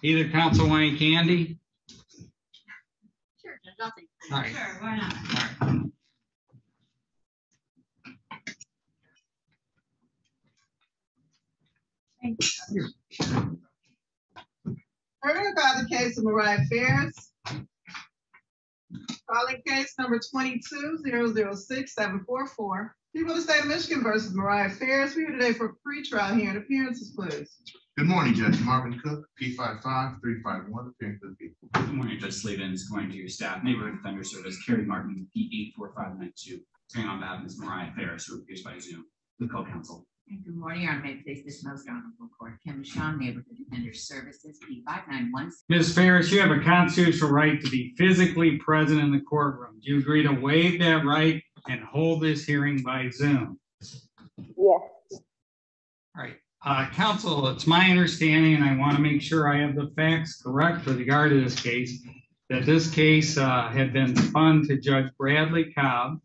Either counsel Wayne Candy? Sure, Judge, I'll take it. All right. Sure, why not? All right. We're going to call the case of Mariah Ferris. Calling case number 22-006-744. People of the state of Michigan versus Mariah Ferris. We're here today for pre-trial hearing. Appearances, please. Good morning, Judge Marvin Cook, P55351, appearing for the people. Good morning, Judge Slaven. Is going to your staff, Neighborhood Defender Service, Carrie Martin, P84592, appearing on behalf of Ms. Mariah Ferris, who appears by Zoom, with co-counsel. Good morning, Your Honor. May it please this most honorable court. Kim Shawn, Neighborhood Defender Services, P5916. Ms. Ferris, you have a constitutional right to be physically present in the courtroom. Do you agree to waive that right and hold this hearing by Zoom? Yes. All right. Counsel, it's my understanding, and I want to make sure I have the facts correct with regard to this case, that this case had been spun to Judge Bradley Cobb,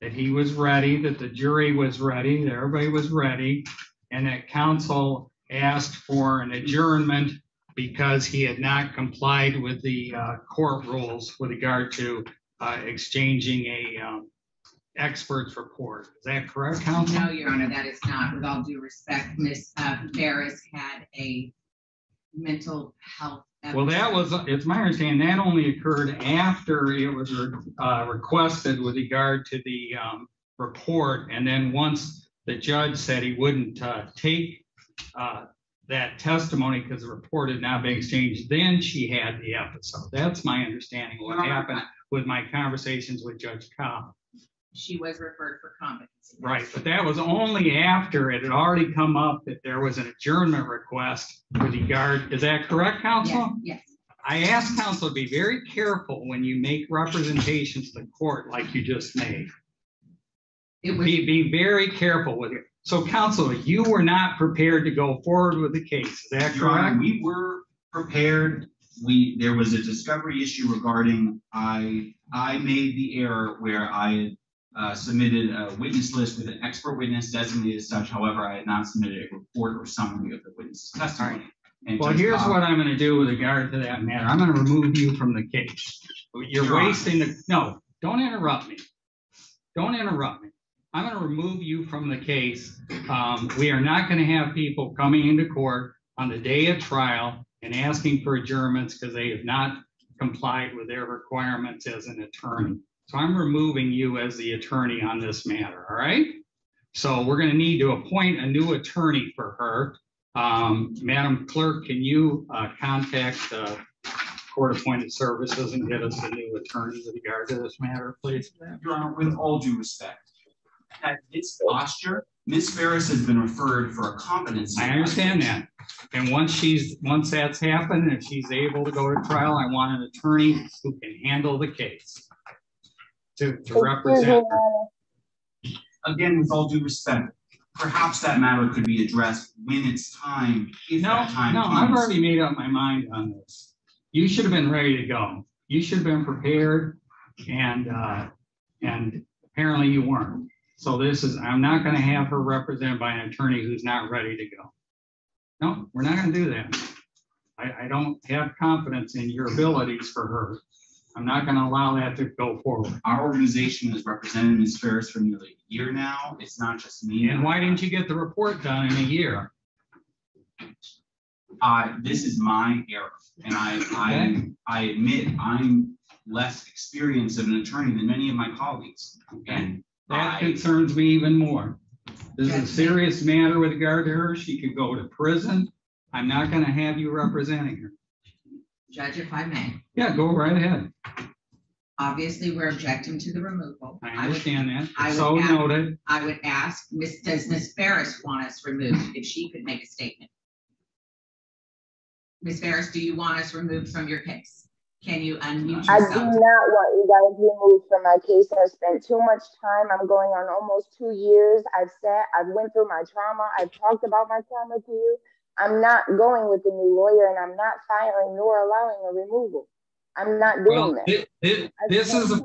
that he was ready, that the jury was ready, that everybody was ready, and that counsel asked for an adjournment because he had not complied with the court rules with regard to exchanging a expert's report. Is that correct, counsel? No, Your Honor, that is not. With all due respect, Ms. Ferris had a mental health episode. Well, it's my understanding that only occurred after it was requested with regard to the report. And then once the judge said he wouldn't take that testimony because the report had not been exchanged, then she had the episode. That's my understanding of what happened with my conversations with Judge Cobb. She was referred for competency. Right, but that was only after it had already come up that there was an adjournment request with regard. Is that correct, counsel? Yes. I asked counsel to be very careful when you make representations to the court like you just made. Be very careful with it. So, counsel, you were not prepared to go forward with the case. Is that Your correct? Honor, we were prepared. There was a discovery issue regarding I made the error where I had submitted a witness list with an expert witness designated as such. However, I had not submitted a report or summary of the witness's testimony. And well, here's what I'm going to do with regard to that matter. I'm going to remove you from the case. You're wasting the, no, don't interrupt me. Don't interrupt me. I'm going to remove you from the case. We are not going to have people coming into court on the day of trial and asking for adjournments because they have not complied with their requirements as an attorney. So I'm removing you as the attorney on this matter, all right? So we're going to need to appoint a new attorney for her. Madam Clerk, can you contact court-appointed services and get us a new attorney with regard to this matter, please? Your Honor, with all due respect, at this posture, Ms. Ferris has been referred for a competency. I understand that. And once that's happened, if she's able to go to trial, I want an attorney who can handle the case to represent her. Again, with all due respect, perhaps that matter could be addressed when it's time. No, I've already made up my mind on this. You should have been ready to go. You should have been prepared, and apparently you weren't. So I'm not going to have her represented by an attorney who's not ready to go. No, we're not going to do that. I don't have confidence in your abilities for her. I'm not going to allow that to go forward. Our organization has represented Ms. Ferris for nearly a year now. It's not just me. And why didn't you get the report done in a year? This is my error. And I admit I'm less experienced of an attorney than many of my colleagues. And that concerns me even more. This is a serious matter with regard to her. She could go to prison. I'm not going to have you representing her. Judge, if I may. Yeah, go right ahead. Obviously, we're objecting to the removal. I understand that. So noted. I would ask, does Ms. Ferris want us removed? If she could make a statement. Ms. Ferris, do you want us removed from your case? Can you unmute yourself? I do not want you guys removed from my case. I've spent too much time. I'm going on almost 2 years. I've went through my trauma. I've talked about my trauma to you. I'm not going with the new lawyer, and I'm not filing nor allowing a removal. I'm not doing that. This is a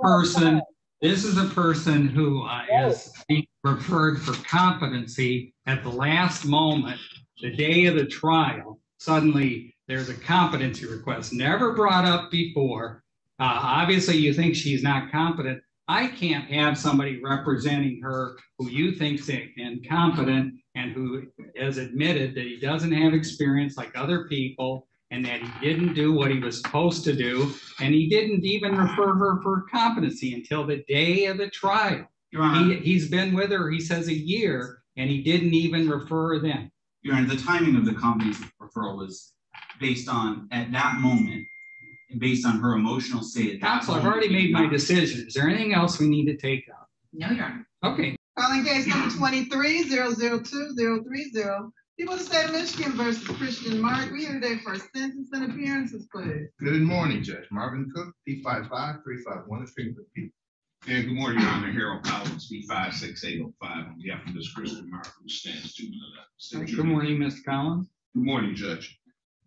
person who is being referred for competency at the last moment, the day of the trial. Suddenly, There's a competency request, never brought up before. Obviously, you think she's not competent. I can't have somebody representing her who you think's incompetent and who has admitted that he doesn't have experience like other people and that he didn't do what he was supposed to do, and he didn't even refer her for competency until the day of the trial. Your Honor, He's been with her, he says, a year, and he didn't even refer her then. Your Honor, the timing of the competency referral was based on, at that moment, and based on her emotional state. Counsel, I've already made my decision. Is there anything else we need to take up? No, Your Honor. Okay. Calling case number 23-002-030. People of the state of Michigan versus Christian Mark. We here today for sentence and appearances, please. Good morning, Judge Marvin Cook, P55351, appearing for the people. And good morning, Your Honor. Harold Collins, B56805, on behalf of this Christian Mark, who stands to the Good morning, Mr. Collins. Good morning, Judge.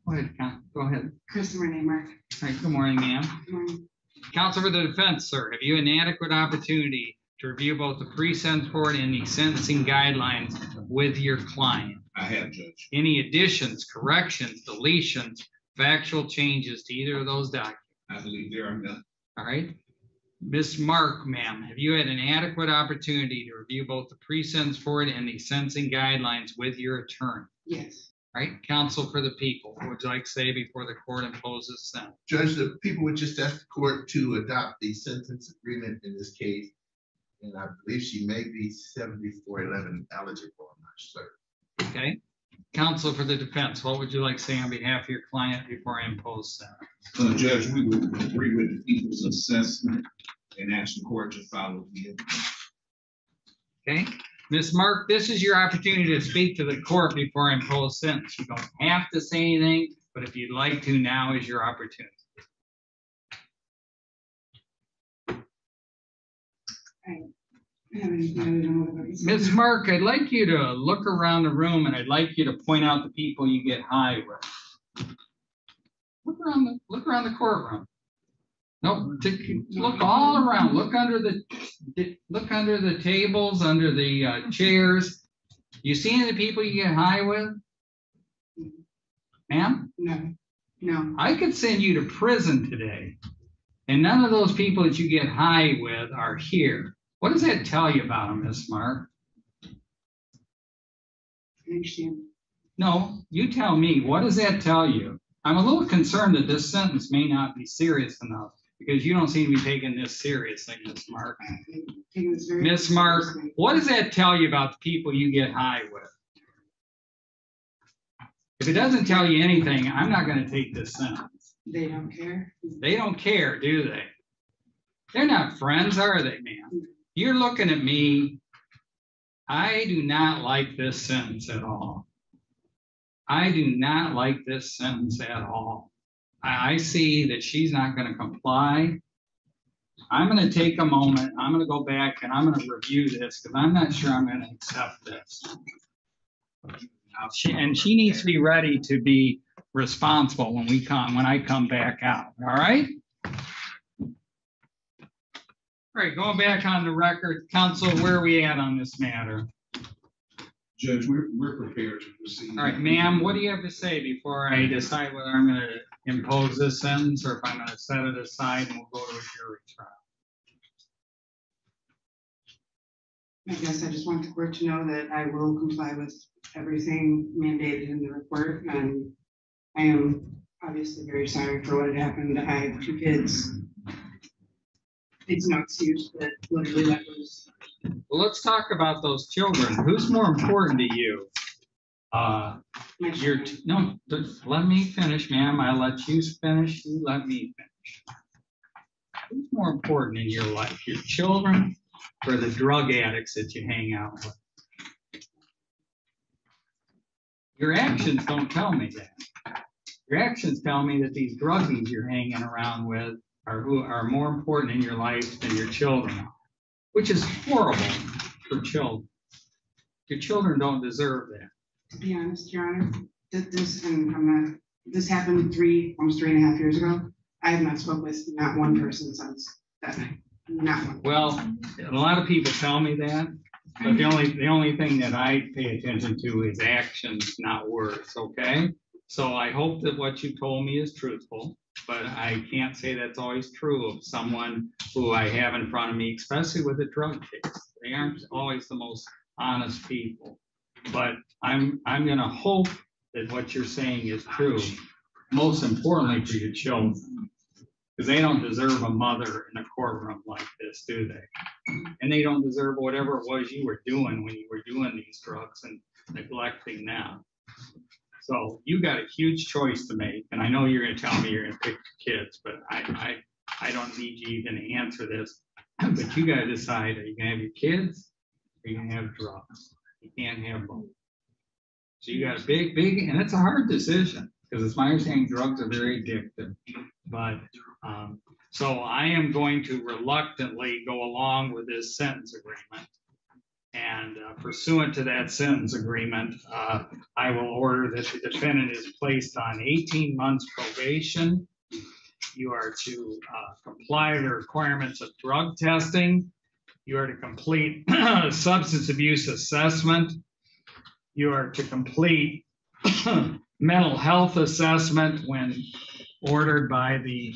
Go ahead, Go ahead. Kristen Renee Mark. All right, good morning, ma'am. Good morning. Counsel for the defense, sir, have you an adequate opportunity to review both the pre-sentence report and the sentencing guidelines with your client? I have, Judge. Any additions, corrections, deletions, factual changes to either of those documents? I believe there are none. All right. Ms. Mark, ma'am, have you had an adequate opportunity to review both the pre-sentence report and the sentencing guidelines with your attorney? Yes. All right, counsel for the people, what would you like to say before the court imposes sentence? Judge, the people would just ask the court to adopt the sentence agreement in this case. And I believe she may be 7411 eligible, I'm not certain. Okay. Counsel for the defense, what would you like to say on behalf of your client before I impose sentence? Judge, we would agree with the people's assessment and ask the court to follow the. Okay. Ms. Mark, this is your opportunity to speak to the court before I impose sentence. You don't have to say anything, but if you'd like to, now is your opportunity. Ms. Mark, I'd like you to look around the room and I'd like you to point out the people you get high with. Look around the courtroom. No, look all around. Look under the tables, under the chairs. You see any of the people you get high with? Ma'am? No. I could send you to prison today, and none of those people that you get high with are here. What does that tell you about them, Miss Mark? I understand. No, you tell me. What does that tell you? I'm a little concerned that this sentence may not be serious enough because you don't seem to be taking this seriously, Miss Mark. Miss Mark, what does that tell you about the people you get high with? If it doesn't tell you anything, I'm not going to take this sentence. They don't care? They don't care, do they? They're not friends, are they, ma'am? You're looking at me. I do not like this sentence at all. I do not like this sentence at all. I see that she's not going to comply. I'm going to take a moment. I'm going to go back and I'm going to review this because I'm not sure I'm going to accept this. And she needs to be ready to be responsible when I come back out. All right? All right, going back on the record, counsel, where are we at on this matter? Judge, we're prepared to proceed. All right, ma'am, what do you have to say before I decide whether I'm going to impose this sentence or if I'm going to set it aside and we'll go to a jury trial? I guess I just want the court to know that I will comply with everything mandated in the report, and I am obviously very sorry for what had happened. I have 2 kids. It's no excuse, but literally that was. Well, let's talk about those children. Who's more important to you? No, let me finish, ma'am. I'll let you finish. You let me finish. Who's more important in your life, your children or the drug addicts that you hang out with? Your actions don't tell me that. Your actions tell me that these druggies you're hanging around with are more important in your life than your children are, which is horrible for children. Your children don't deserve that. To be honest, Your Honor, this happened almost 3.5 years ago. I have not spoken with not one person since that night. Not one. Well, a lot of people tell me that, but the only thing that I pay attention to is actions, not words. Okay. So I hope that what you told me is truthful, but I can't say that's always true of someone who I have in front of me, especially with a drug case. They aren't always the most honest people. But I'm gonna hope that what you're saying is true, most importantly for your children. Because they don't deserve a mother in a courtroom like this, do they? And they don't deserve whatever it was you were doing when you were doing these drugs and neglecting them. So you got a huge choice to make, and I know you're gonna tell me you're gonna pick your kids, but I don't need you even to answer this. But you gotta decide, are you gonna have your kids, or are you gonna have drugs? You can't have both. So you got a big, and it's a hard decision, because it's my understanding drugs are very addictive. But, so I am going to reluctantly go along with this sentence agreement. And pursuant to that sentence agreement, I will order that the defendant is placed on 18 months probation. You are to comply with the requirements of drug testing. You are to complete substance abuse assessment. You are to complete mental health assessment when ordered by the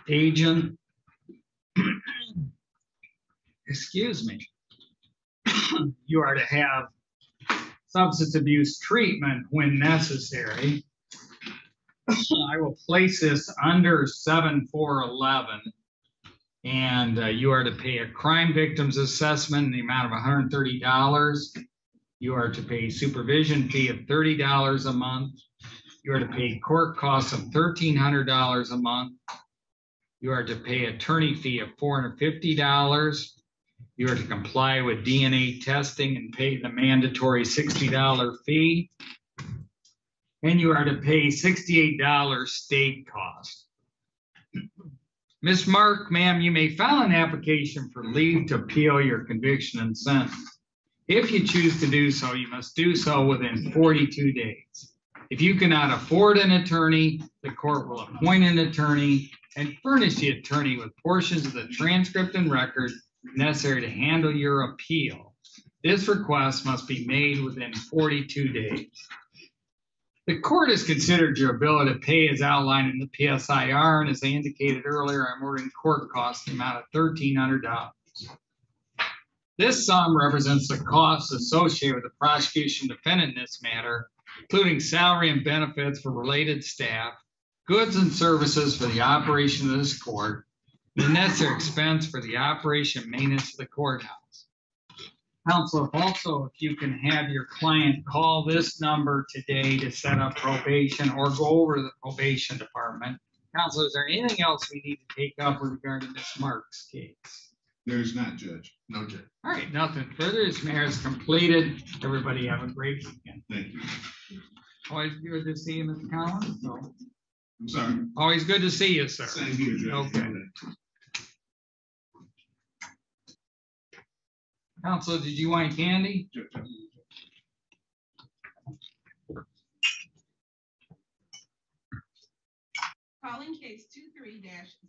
agent. Excuse me. You are to have substance abuse treatment when necessary. I will place this under 7411, and you are to pay a crime victims assessment in the amount of $130. You are to pay supervision fee of $30 a month. You are to pay court costs of $1,300 a month. You are to pay attorney fee of $450. You are to comply with DNA testing and pay the mandatory $60 fee. And you are to pay $68 state cost. Ms. Mark, ma'am, you may file an application for leave to appeal your conviction and sentence. If you choose to do so, you must do so within 42 days. If you cannot afford an attorney, the court will appoint an attorney and furnish the attorney with portions of the transcript and record necessary to handle your appeal. This request must be made within 42 days. The court has considered your ability to pay as outlined in the PSIR, and as I indicated earlier, I'm ordering court costs in the amount of $1,300. This sum represents the costs associated with the prosecution defendant in this matter, including salary and benefits for related staff, goods and services for the operation of this court, the necessary expense for the operation and maintenance of the courthouse. Counsel, if you can have your client call this number today to set up probation or go over to the probation department. Counsel, is there anything else we need to take up with regard to Ms. Mark's case? There is not, Judge. No, Judge. All right, nothing further. This matter is completed. Everybody have a great weekend. Thank you. Always good to see you, Mr. Collins. So, I'm sorry. always good to see you, sir. Same here, Judge. Okay. Counsel, did you want candy? Calling case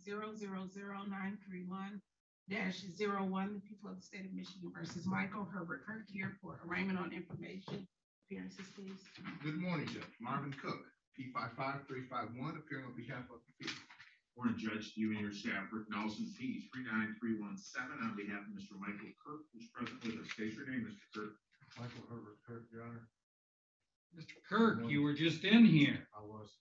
23-000931-01, the people of the state of Michigan versus Michael Herbert Kirk here for arraignment on information. Appearances, please. Good morning, Judge. Marvin Cook, P55351, appearing on behalf of the people. Morning, Judge, you and your staff, Rick Nelson, P 39317, on behalf of Mr. Michael Kirk, who's present with us. State your name, Mr. Kirk. Michael Herbert Kirk, Your Honor. Mr. Kirk, you were just in here. I was.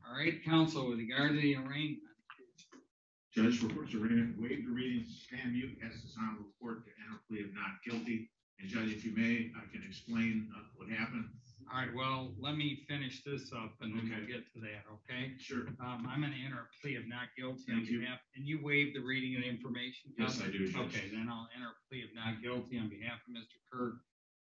All right, counsel, with regard to the arraignment. Judge, reports arraignment, waive the reading, stand mute, ask this honorable court to enter plea of not guilty. And Judge, if you may, I can explain what happened. All right, well, let me finish this up and then we'll get to that, okay? Sure. I'm gonna enter a plea of not guilty on Thank you. behalf, and you waive the reading of the information? Yes, counsel? I do, Judge. Okay, then I'll enter a plea of not guilty on behalf of Mr. Kirk.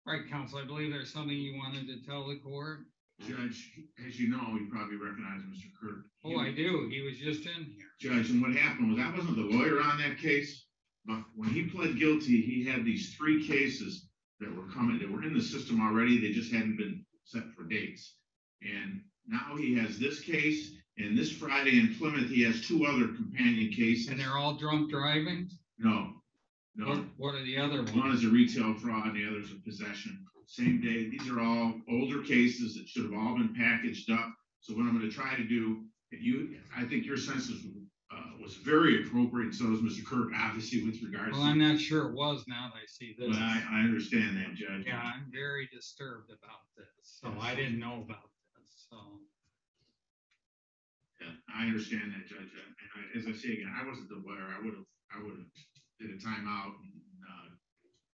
All right, counsel, I believe there's something you wanted to tell the court? Judge, as you know, you probably recognize Mr. Kirk. Oh, I do. He was just in here. Judge, and what happened was I wasn't the lawyer on that case, but when he pled guilty, he had these 3 cases that were coming, that were in the system already. They just hadn't been set for dates. And now he has this case, and this Friday in Plymouth, he has 2 other companion cases. And they're all drunk driving? No, no. What are the other ones? One is a retail fraud, and the other is a possession. same day. These are all older cases that should have all been packaged up. So what I'm gonna try to do, I think your census was very appropriate, so is Mr. Kirk, obviously, with regards Well, to. I'm not sure it was now that I see this. Well, I understand that, Judge. Yeah, I'm very disturbed about this, so I didn't know about this, so. Yeah, I understand that, Judge. And as I say again, I wasn't the lawyer. I would have did a timeout and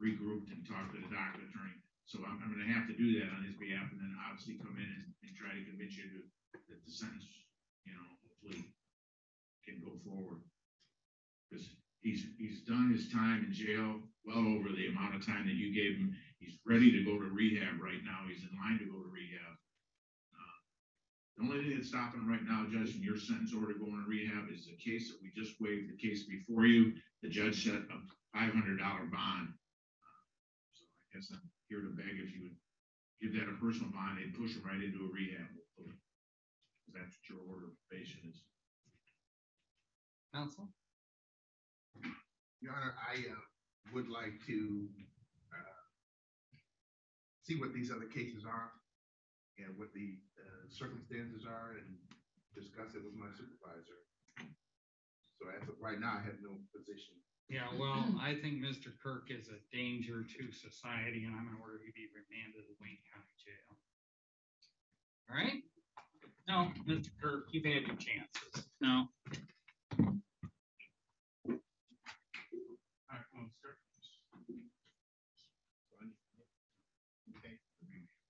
regrouped and talked to the docket attorney. So I'm gonna have to do that on his behalf and then obviously come in and try to convince you that the sentence, hopefully can go forward. Because he's done his time in jail, well over the amount of time that you gave him. He's ready to go to rehab right now. He's in line to go to rehab. The only thing that's stopping him right now, Judge, from your sentence order going to rehab is the case that we just waived the case before you. The judge set a $500 bond. So I guess I'm here to beg if you would give that a personal bond, they'd push him right into a rehab. Because that's what your order of probation is. Counsel? Your Honor, I would like to see what these other cases are and what the circumstances are and discuss it with my supervisor. So as of right now, I have no position. Yeah, well, I think Mr. Kirk is a danger to society, and I'm gonna order he be remanded to Wayne County Jail. All right? No, Mr. Kirk, you've had your chances. No. All right, sir.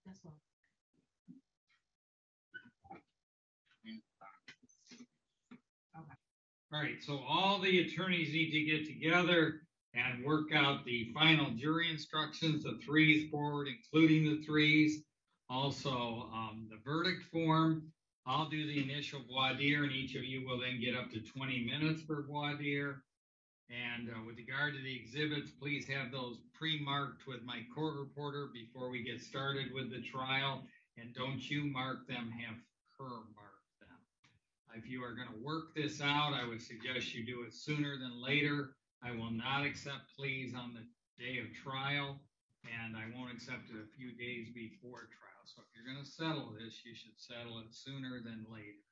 That's all. All right, so all the attorneys need to get together and work out the final jury instructions, the threes forward, including the threes. Also, the verdict form. I'll do the initial voir dire, and each of you will then get up to 20 minutes for voir dire. And with regard to the exhibits, please have those pre-marked with my court reporter before we get started with the trial. And don't you mark them, have her mark them. If you are going to work this out, I would suggest you do it sooner than later. I will not accept pleas on the day of trial, and I won't accept it a few days before trial. So if you're going to settle this, you should settle it sooner than later.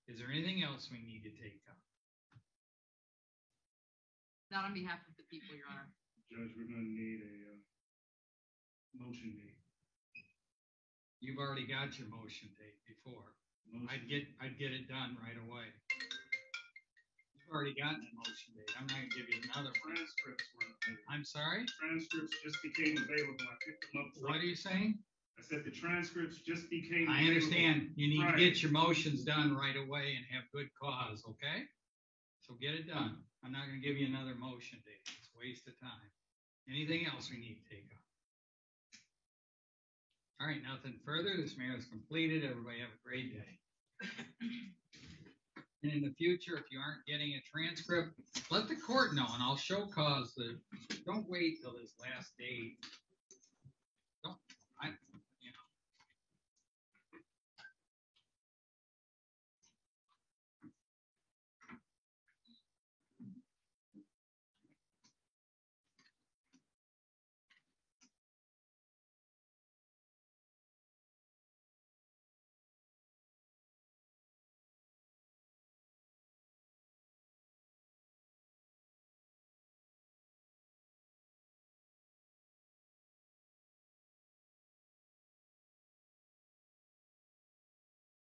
Is there anything else we need to take up? Not on behalf of the people, Your Honor. Judge, we're gonna need a motion date. You've already got your motion date before. I'd get it done right away. You've already gotten a motion date. I'm not gonna give you another one. Transcripts were available. I'm sorry? Transcripts just became available. I picked them up. What are you saying? I said the transcripts just became. I understand. You need to Right. get your motions done right away and have good cause, okay? So get it done. I'm not gonna give you another motion date. It's a waste of time. Anything else we need to take up? All right, nothing further. This matter is completed. Everybody have a great day. And in the future, if you aren't getting a transcript, let the court know and I'll show cause don't wait till this last day